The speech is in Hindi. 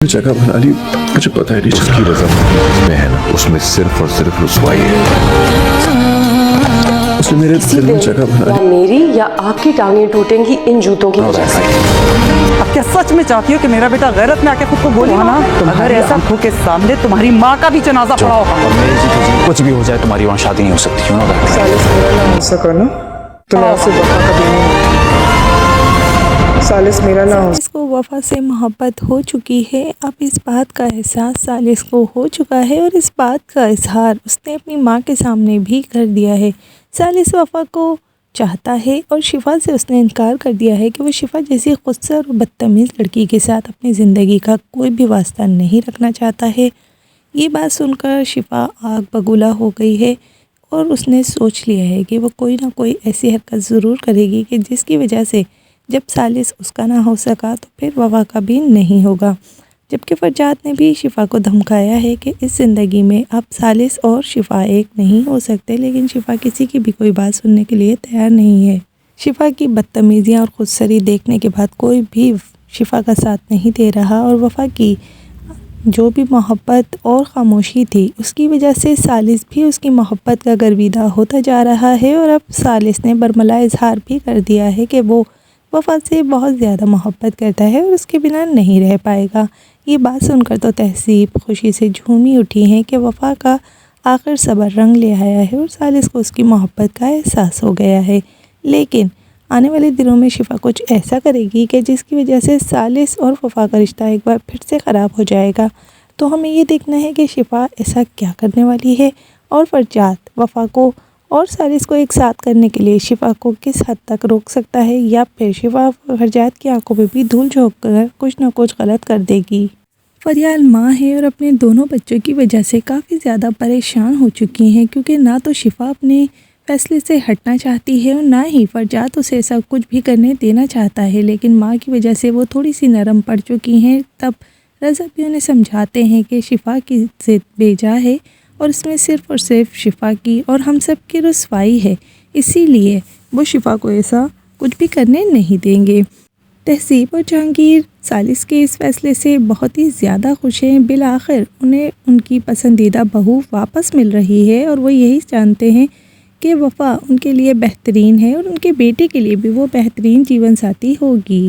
जगह बना ली, मुझे पता ही नहीं चला। उसकी रजा में है ना, उसमें सिर्फ और सिर्फ रुसवाई है। उसने मेरे दिल में जगह बना ली। मेरी या आपकी टांगें टूटेंगी इन जूतों की वजह से। अब क्या सच में चाहती हो कि मेरा बेटा गैरत में आके खुद को गोली मारे? अगर ऐसा आंखों के सामने तुम्हारी माँ का भी जनाजा पड़ा होगा, कुछ भी हो जाए तुम्हारी वहाँ शादी नहीं हो सकती, क्यों ना? सालिस मेरा ना हो सका ना तो मैं आपसे वफा कभी नहीं। सालिस मेरा ना हो। इसको वफा से मोहब्बत हो चुकी है। अब इस बात का एहसास सालिस को हो चुका है और इस बात का इजहार उसने अपनी माँ के सामने भी कर दिया है। सालिस वफा को चाहता है और शिफा से उसने इनकार कर दिया है कि वो शिफा जैसी खुदसर और बदतमीज़ लड़की के साथ अपनी ज़िंदगी का कोई भी वास्ता नहीं रखना चाहता है। ये बात सुनकर शिफा आग बगूला हो गई है और उसने सोच लिया है कि वो कोई ना कोई ऐसी हरकत ज़रूर करेगी कि जिसकी वजह से जब सालिस उसका ना हो सका तो फिर वफा का भी नहीं होगा। जबकि फरजाद ने भी शिफा को धमकाया है कि इस ज़िंदगी में अब सालिस और शिफा एक नहीं हो सकते, लेकिन शिफा किसी की भी कोई बात सुनने के लिए तैयार नहीं है। शिफा की बदतमीज़ियाँ और खुदसरी देखने के बाद कोई भी शिफा का साथ नहीं दे रहा और वफा की जो भी मोहब्बत और ख़ामोशी थी उसकी वजह से सालिस भी उसकी मोहब्बत का गर्विदा होता जा रहा है। और अब सालिस ने बरमला इजहार भी कर दिया है कि वो वफा से बहुत ज़्यादा मोहब्बत करता है और उसके बिना नहीं रह पाएगा। ये बात सुनकर तो तहसीब खुशी से झूमी उठी हैं कि वफा का आखिर सब्र रंग ले आया है और सालिस को उसकी मोहब्बत का एहसास हो गया है। लेकिन आने वाले दिनों में शिफा कुछ ऐसा करेगी कि जिसकी वजह से सालिस और वफा का रिश्ता एक बार फिर से ख़राब हो जाएगा। तो हमें ये देखना है कि शिफा ऐसा क्या करने वाली है और फरजाद वफा को और सालिस को एक साथ करने के लिए शिफा को किस हद तक रोक सकता है, या फिर शिफा फरजाद की आंखों में भी धूल झोंक कर कुछ ना कुछ गलत कर देगी। फरियाल माँ है और अपने दोनों बच्चों की वजह से काफ़ी ज़्यादा परेशान हो चुकी हैं, क्योंकि ना तो शिफा अपने फैसले से हटना चाहती है और ना ही फरजाद उसे ऐसा कुछ भी करने देना चाहता है। लेकिन माँ की वजह से वो थोड़ी सी नरम पड़ चुकी हैं। तब रज़ा भी उन्हें समझाते हैं कि शिफा की ज़िद बेजा है और इसमें सिर्फ़ और सिर्फ शिफा की और हम सब की रुसवाई है, इसीलिए वो शिफा को ऐसा कुछ भी करने नहीं देंगे। तहसीब और जहांगीर सालिस के इस फैसले से बहुत ही ज़्यादा खुश हैं। बिलाखिर उन्हें उनकी पसंदीदा बहू वापस मिल रही है और वो यही जानते हैं कि वफा उनके लिए बेहतरीन है और उनके बेटे के लिए भी वो बेहतरीन जीवन साथी होगी।